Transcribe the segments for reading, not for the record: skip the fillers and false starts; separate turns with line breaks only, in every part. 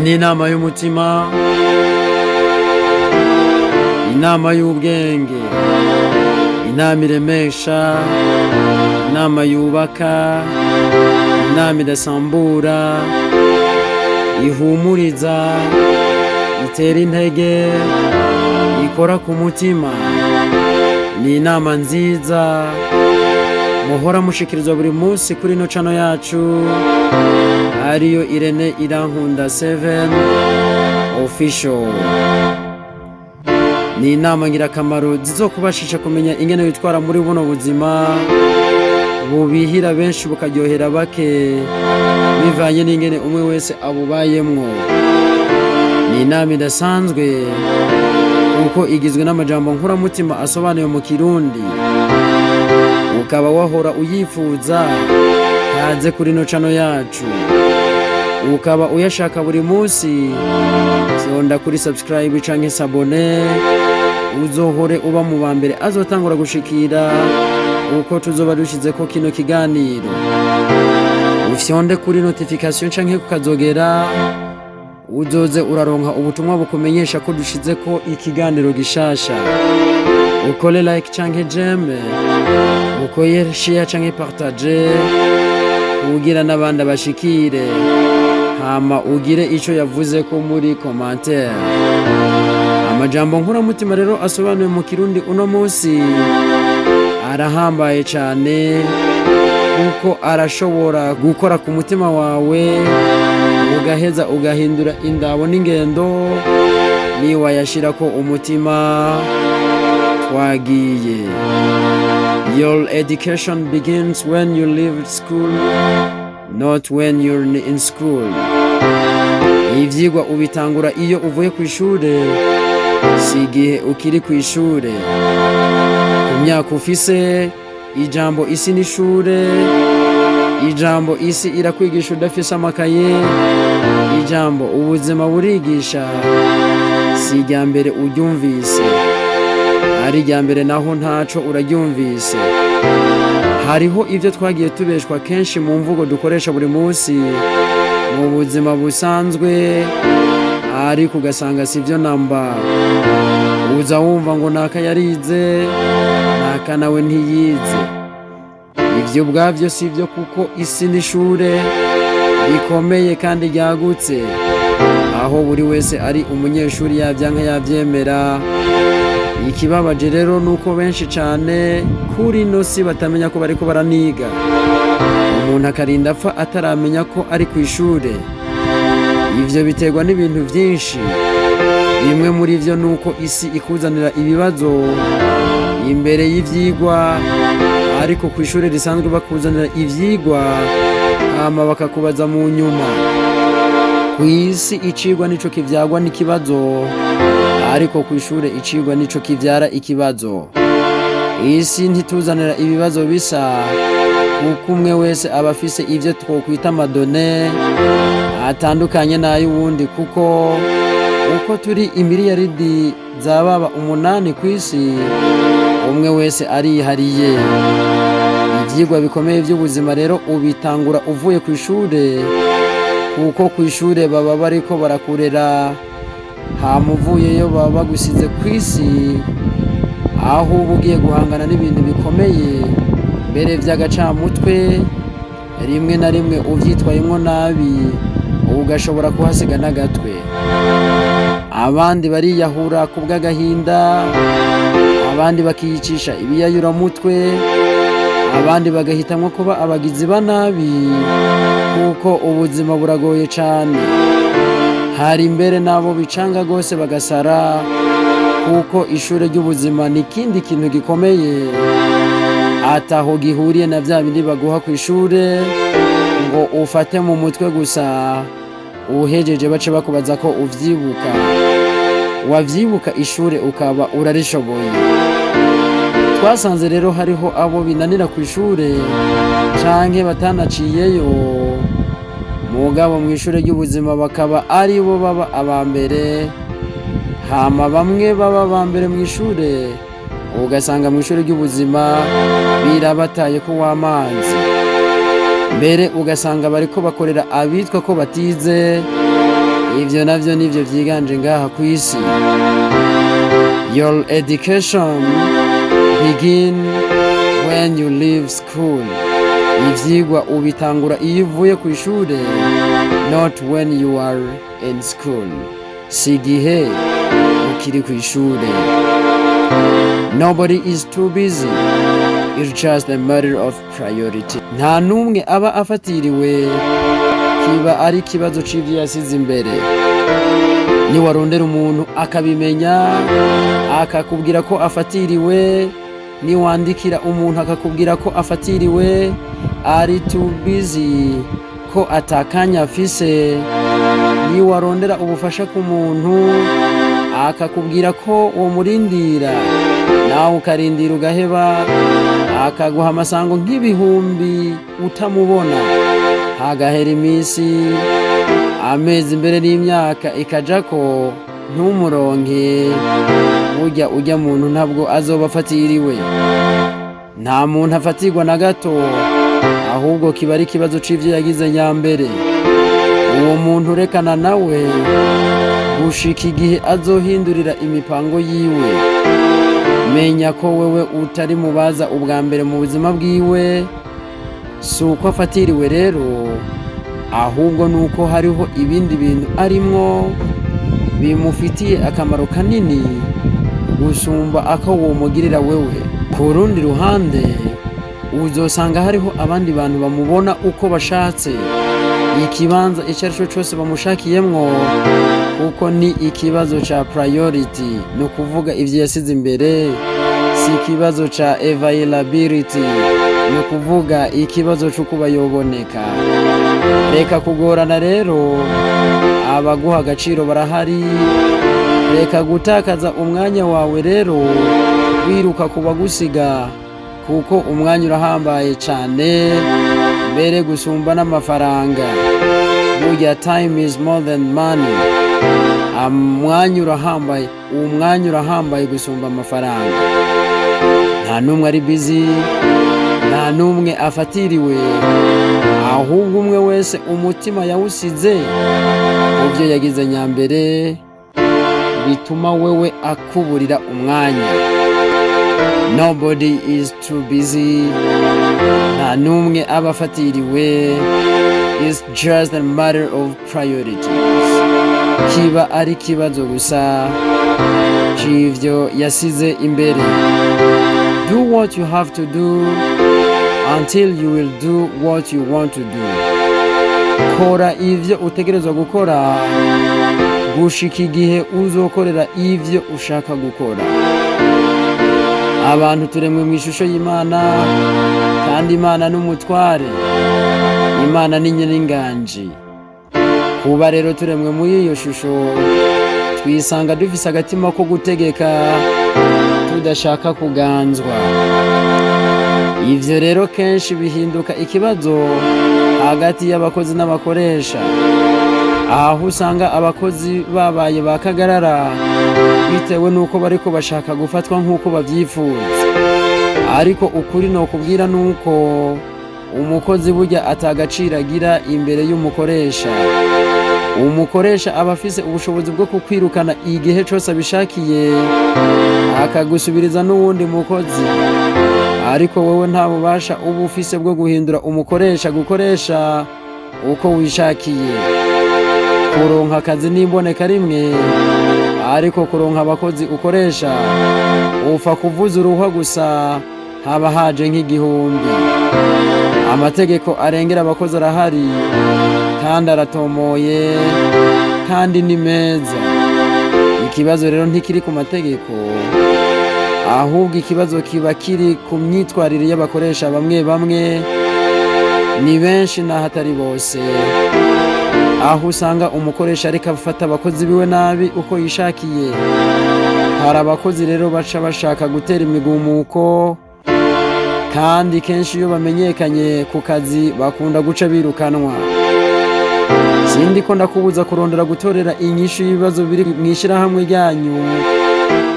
ni inama y'umutima, inama y'ubwenge, inama iremesha, inama yubaka, inama idasambura, ihumuriza, itera intege, ikora ku mutima. Ni inama nziza muhora mushikirizwa buri munsi kuri ino channel yacu ariyo Irene Irankunda 7 official. Ni inama ngirakamaro zizokubashisha kumenya ingene witwara muri buno buzima bubihira benshi bukaryohera bake bivanye n'ingene umwe wese abubayemwo. Ni inama idasanzwe kuko igizwe n'amajambo nkuramutima asobanuye mu Kirundi, ukaba wahora uyifuza kaze kuri ino channel yacu, ukaba uyashaka buri munsi sonda kuri subscribe canke sabone, uzohore uba mu bambere azotangura gushikira uko tuzoba dushize ko kino kiganiro. Ufyonde kuri notification canke kukazogera uzoze uraronka ubutumwa bukumenyesha ko dushize ko ikiganiro gishasha. Ukole like canke j'aime, ukoye share canke partage, ugira n'abandi bashikire, hama ugire ico yavuze ko muri commentaire. Amajambo nkuramutima rero asobanuye mu Kirundi uno munsi arahambaye cyane kuko arashobora gukora ku mutima wawe ugaheza ugahindura indabo n'ingendo ni wayashira ko umutima. Twagiye. Your education begins when you leave school, not when you're in school. Ivyigwa ubitangura iyo uvuye ku ishure, si igihe ukiri ku ishure. Ku myaka ufise, ijambo isi n'ishure, ijambo isi irakwigisha udafise amakaye, ijambo ubuzima burigisha, si irya mbere uryumvise, ari irya mbere naho ntaco uraryumvise. Hariho ivyo twagiye tubeshwa kenshi mu mvugo dukoresha buri munsi mu buzima busanzwe, ariko ugasanga sivyo namba. Uza wumva ngo naka yarize, naka nawe ntiyize. Ivyo bwavyo sivyo kuko isi n'ishure rikomeye kandi ryagutse, aho buri wese ari umunyeshuri yavyanka yavyemera. Ikibabaje rero nuko benshi cane kuri no si batamenya ko bariko baraniga. Umuntu akarinda apfa ataramenya ko ari ku ishure. Ivyo biterwa n'ibintu vyinshi. Bimwe muri vyo nuko isi ikuzanira ibibazo imbere y'ivyigwa, ariko ku ishure risanzwe bakuzanira ivyigwa hama bakakubaza mu nyuma. Ku isi icigwa nico kivyagwa n'ikibazo, ariko ku ishure icigwa nico kivyara ikibazo. Isi ntituzanira ibibazo bisa kuko umwe wese aba afise ivyo twokwita amadone atandukanye n'ay'uwundi, kuko uko turi imiliyaridi zababa 8 ku isi, umwe wese arihariye. Ivyigwa bikomeye vy'ubuzima rero ubitangura uvuye ku ishure, kuko ku ishure baba bariko barakurera, hama uvuyeyo baba bagusize ku isi, aho uba ugiye guhangana n'ibintu bikomeye mbere vy'agacamutwe. Rimwe na rimwe uvyitwayemwo nabi ugashobora kuhasiga n'agatwe. Abandi bariyahura ku bw'agahinda, abandi bakiyicisha ibiyayuramutwe, abandi bagahitamwo kuba abagizi ba nabi kuko ubuzima buragoye cane. Hari imbere nabo bicanga gose bagasara kuko ishure ry'ubuzima ni kindi kintu gikomeye ataho gihuriye na vya bindi baguha ku ishure ngo ufate mu mutwe gusa, uhejeje bace bakubaza ko uvyibuka. Wavyibuka ishure ukaba urarishoboye. Twasanze rero hariho abo binanira ku ishure canke batanaciyeyo, mugabo mu ishure ry'ubuzima bakaba ari bo baba abambere, hama bamwe baba abambere mu ishure ugasanga mu ishure ry'ubuzima birabataye ko w'amazi. Mbere ugasanga bariko bakorera abitwa ko batize, ivyo navyo nivyo vyiganje ngaha ku isi. Your education begin when you leave school. Ivyigwa ubitangura iyo uvuye ku ishure, not when you are in school. Si igihe ukiri ku ishure. Nobody is too busy. It's just a matter of priority. Nta numwe aba afatiriwe, kiba ari ikibazo c'ivyo yasize imbere. Niwarondera umuntu akabimenya akakubwira ko afatiriwe, niwandikira umuntu akakubwira ko afatiriwe, ari too busy, ko atakanya afise, niwarondera ubufasha ku muntu akakubwira ko womurindira, nawe ukarindira ugaheba, akaguha amasango nk'ibihumbi utamubona, hagahera iminsi, amezi imbere n'imyaka ikajako ntumuronke. Burya ujya muntu ntabwo azoba afatiriwe. Nta muntu afatirwa na gato, ahubwo kiba ari ikibazo c'ivyo yagize nyambere. Uwo muntu rekana nawe gushika igihe azohindurira imipango yiwe. Menya ko wewe utari mubaza ubwa mbere mu buzima bwiwe, si uko afatiriwe rero, ahubwo nuko hariho ibindi bintu arimwo bimufitiye akamaro kanini gusumba ako womugirira wewe. Ku rundi ruhande uzosanga hariho abandi bantu bamubona uko bashatse, ikibanza icyo ari cyo cyose bamushakiyemwo, kuko ni ikibazo ca priority, ni ukuvuga ivyo yasize imbere, si ikibazo ca availability, ni ukuvuga ikibazo c'ukuba yoboneka. Reka kugorana rero, abaguha agaciro barahari. Reka gutakaza umwanya wawe rero wiruka kubagusiga, kuko umwanya urahambaye cane, mbere gusumba n'amafaranga. Burya time is more than money. Umwanya urahambaye gusumba amafaranga. Nta numwe ari busy, nta numwe afatiriwe, ahubwo umwe wese umutima yawusize uvyo yagize nyambere, bituma wewe akuburira umwanya. Nobody is too busy. Nta numwe aba afatiriwe. It's just a matter of priorities. Kiba ari kibazo gusa c'ivyo yasize imbere. Do what you have to do until you will do what you want to do. Kora ivyo utegerezwa gukora gushika igihe uzokorera ivyo ushaka gukora. Abantu turemwe mu ishusho y'Imana, kandi Imana n'umutware. Imana ni nyiringanji. Kuba rero turemwe muri iyo shusho, twisanga dufise agatima ko gutegeka, tudashaka kuganzwa. Ivyo rero kenshi bihinduka ikibazo hagati y'abakozi n'abakoresha, aho usanga abakozi babaye bakagarara bitewe nuko bariko bashaka gufatwa nk'uko bavyifuza. Ariko ukuri no kubwira nuko umukozi burya atagaciro agira imbere y'umukoresha. Umukoresha aba afise ubushobozi bwo kukwirukana igihe cose abishakiye, akagusubiriza n'uwundi mukozi. Ariko wowe nta bubasha uba ufise bwo guhindura umukoresha gukoresha uko wishakiye. Kuronka akazi n'imboneka rimwe, ariko kuronka abakozi ukoresha upfa kuvuza uruhwa gusa, haba haje nk'igihumbi. Amategeko arengera abakozi arahari, kandi aratomoye, kandi ni meza. Ikibazo rero ntikiri ku mategeko, ahubwo ikibazo kiba kiri ku myitwarire y'abakoresha bamwe bamwe. Ni benshi n'ahatari bose, aho usanga umukoresha ariko afata abakozi biwe nabi uko yishakiye. Hari abakozi rero baca bashaka gutera imigumuko, kandi kenshi iyo bamenyekanye ku kazi bakunda guca birukanwa. Sindi ko ndakubuza kurondera gutorera inyishu y'ibibazo biri mw'ishirahamwe ryanyu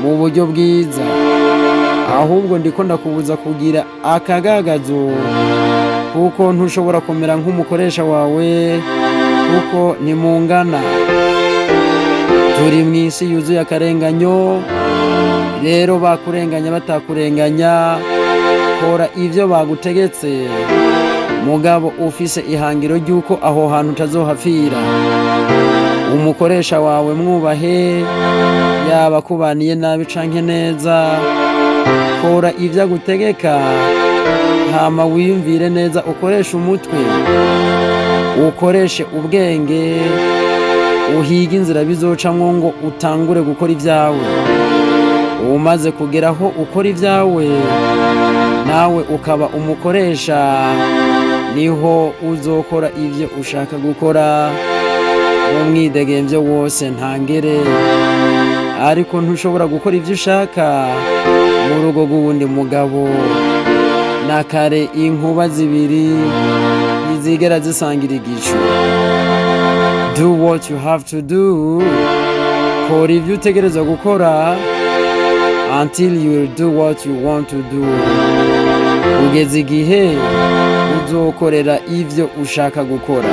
mu buryo bwiza, ahubwo ndiko ndakubuza kugira akagagazo, kuko ntushobora kumera nk'umukoresha wawe, kuko nimungana. turi mu isi yuzuye akarenganyo, rero bakurenganya batakurenganya kora ivyo bagutegetse, mugabo ufise ihangiro ry'uko aho hantu utazohapfira. Umukoresha wawe mwubahe, yaba kubaniye nabi canke neza, kora ivyo agutegeka, hama wiyumvire neza, ukoreshe umutwe, ukoreshe ubwenge, uhige inzira bizocamwo ngo utangure gukora ivyawe. Umaze kugeraho ukora ivyawe, nawe ukaba umukoresha, niho uzokora ivyo ushaka gukora mu mwidegemvyo wose ntangere. Ariko ntushobora gukora ivyo ushaka mu rugo rw'uwundi mugabo, na kare inkuba zibiri ntizigera zisangira igicu. Do what you have to do, kora ivyo utegerezwa gukora until you will do what you want to do, kugeza igihe uzokorera ivyo ushaka gukora.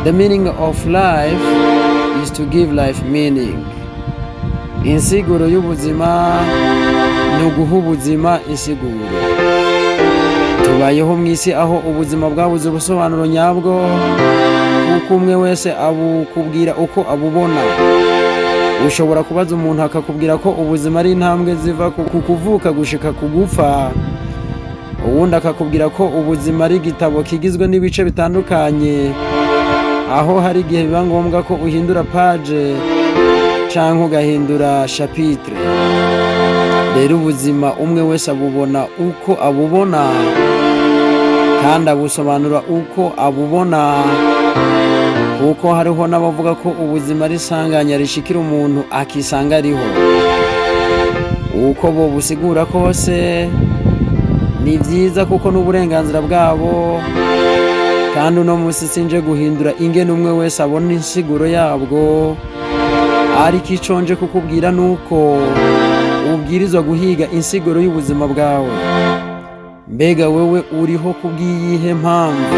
The meaning of life is to give life meaning. Insiguro y'ubuzima ni uguha ubuzima insiguro. Tubayeho mw'isi aho ubuzima bwabuze ubusobanuro nyabwo, kuko umwe wese abukubwira uko abubona. Ushobora kubaza umuntu akakubwira ko ubuzima ari intambwe ziva ku kuvuka gushika ku gupfa, uwundi akakubwira ko ubuzima ari igitabo kigizwe n'ibice bitandukanye, aho hari igihe biba ngombwa ko uhindura page canke ugahindura chapitre. Rero ubuzima umwe wese abubona uko abubona, kandi abusobanura uko abubona, kuko hariho n'abavuga ko ubuzima ari isanganya rishikira umuntu akisanga ariho. Uko bo busigura kose ni vyiza, kuko n'uburenganzira bwabo, kandi uno musi sinje guhindura ingene umwe wese abona insiguro yabwo, ariko ico nje kukubwira nuko ubwirizwa guhiga insiguro y'ubuzima bwawe. Mbega wewe uriho kubw'iyihe mpamvu?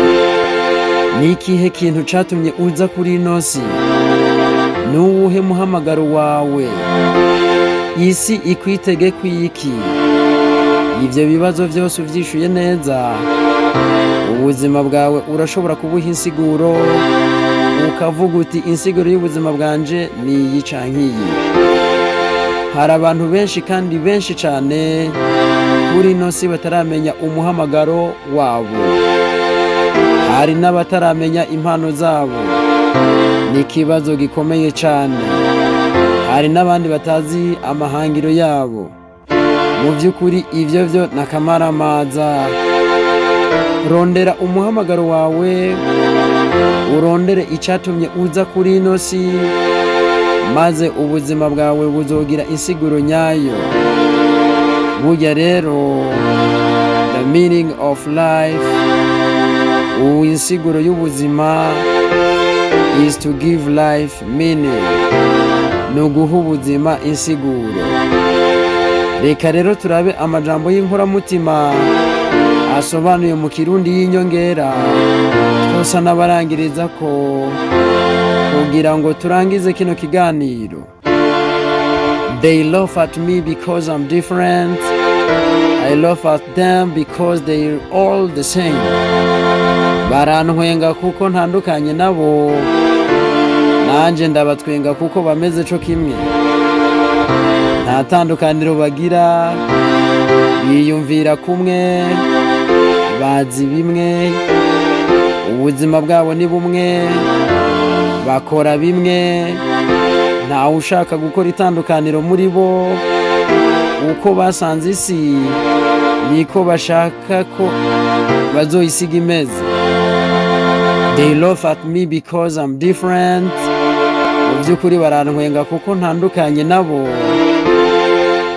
Ni ikihe kintu catumye uza kuri ino si? Nuwuhe muhamagaro wawe? Isi ikwitege kwiki? Ivyo bibazo vyose uvyishuye neza, ubuzima bwawe urashobora kubuha insiguro, ukavuga uti insiguro y'ubuzima bwanje ni iyi canke iyi. Hari abantu benshi kandi benshi cane kuri ino si bataramenya umuhamagaro wabo. Hari n'abataramenya impano zabo, ni ikibazo gikomeye cane. Hari n'abandi batazi amahangiro yabo. Mu vy'ukuri ivyo vyo nakamaramaza. Rondera umuhamagaro wawe, urondere icatumye uza kuri ino si, maze ubuzima bwawe buzogira insiguro nyayo. Burya rero the meaning of life, insiguro y'ubuzima is to give life meaning, ni uguha ubuzima insiguro. Reka rero turabe amajambo y'inkoramutima asobanuye mu Kirundi y'inyongera, twose n'abarangiriza ko kugira ngo turangize kino kiganiro. They laugh at me because I'm different. I laugh at them because they're all the same. Barantwenga kuko ntandukanye nabo, nanje ndabatwenga kuko bameze co kimwe. Nta tandukaniro bagira, biyumvira kumwe, bazi bimwe, ubuzima bwabo ni bumwe, bakora bimwe, ntawe ushaka gukora itandukaniro muri bo. Uko basanze isi niko bashaka ko bazoyisiga imeze. They laugh at me because I'm different. Mu by'ukuri barantwenga kuko ntandukanye nabo,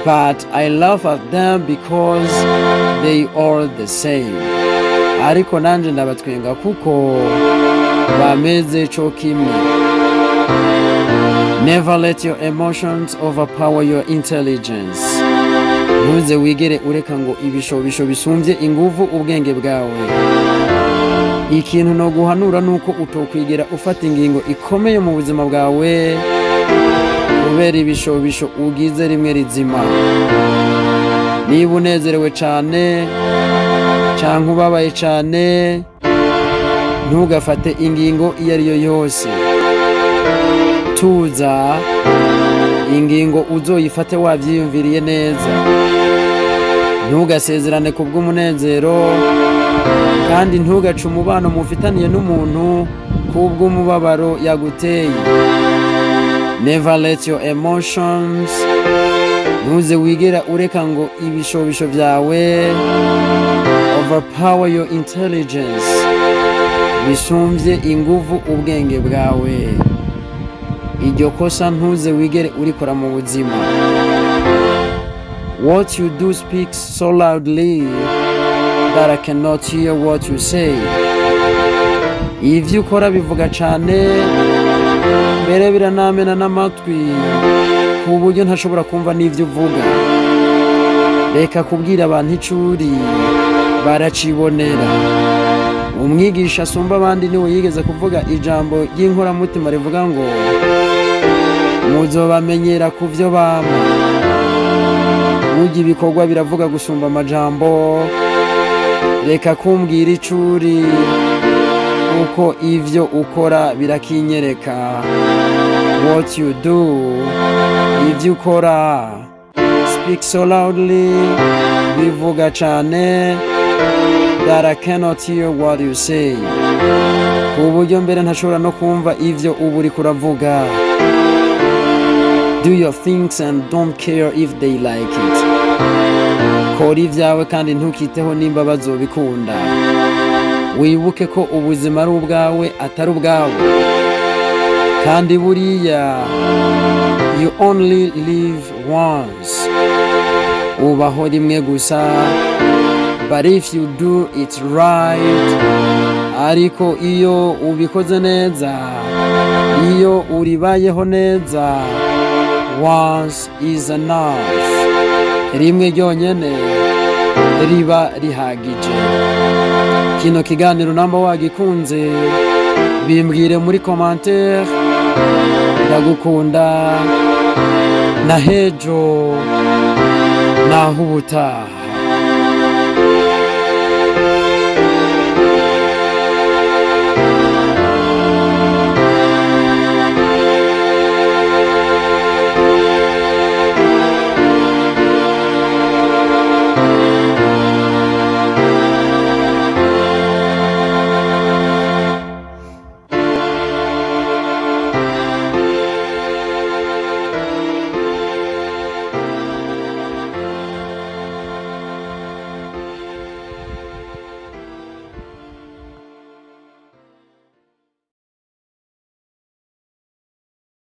but I laugh at them because they are the same. Ariko nanje ndabatwenga kuko bameze co kimwe. Never let your emotions overpower your intelligence. Ntuze wigere ureka ngo ibishobisho bisumvye inguvu ubwenge bwawe. ikintu no guhanura nuko utokwigera ufata ingingo ikomeye mu buzima bwawe kubera ibishobisho ugize rimwe rizima. Niba unezerewe cane canke ubabaye cane, ntugafate ingingo iyo ari yo yose. Tuza, ingingo uzoyifate wavyiyumviriye neza. Ntugasezerane ku bw'umunezero, kandi ntugace umubano mufitaniye n'umuntu ku bw'umubabaro yaguteye. Never let your emotions, ntuze wigera ureka ngo ibishobisho vyawe overpower your intelligence, bisumvye inguvu ubwenge bwawe. Iryo kosa ntuze wigere urikora mu buzima. What you do speaks so loudly that I cannot hear what you say. Ivyo ukora bivuga cane, mbere biranamena n'amatwi ku buryo ntashobora kumva n'ivyo uvuga. Reka kubwira abantu icuri, baracibonera. Umwigisha asumba abandi niwe yigeze kuvuga ijambo ry'inkoramutima rivuga ngo muzobamenyera ku vyo bama. Burya ibikorwa biravuga gusumba amajambo. Reka kumbwira icuri, uko ivyo ukora birakinyereka. What you do, ivyo ukora, speak so loudly, bivuga cane, that I cannot hear what you say. Ku buryo mbere ntashobora no kumva ivyo uba uriko uravuga. Do your things and don't care if they like it. Kora ivyawe kandi ntukiteho nimba bazobikunda. Wibuke ko ubuzima ari ubwawe atari ubwawe, kandi buriya you only live once. Ubaho rimwe gusa. But if you do it right, ariko iyo ubikoze neza, iyo uribayeho neza, once is enough. Rimwe ryonyene riba rihagije. Kino kiganiro namba wagikunze, bimbwire muri commentaire. Ndagukunda, na hejo, naho ubutaha.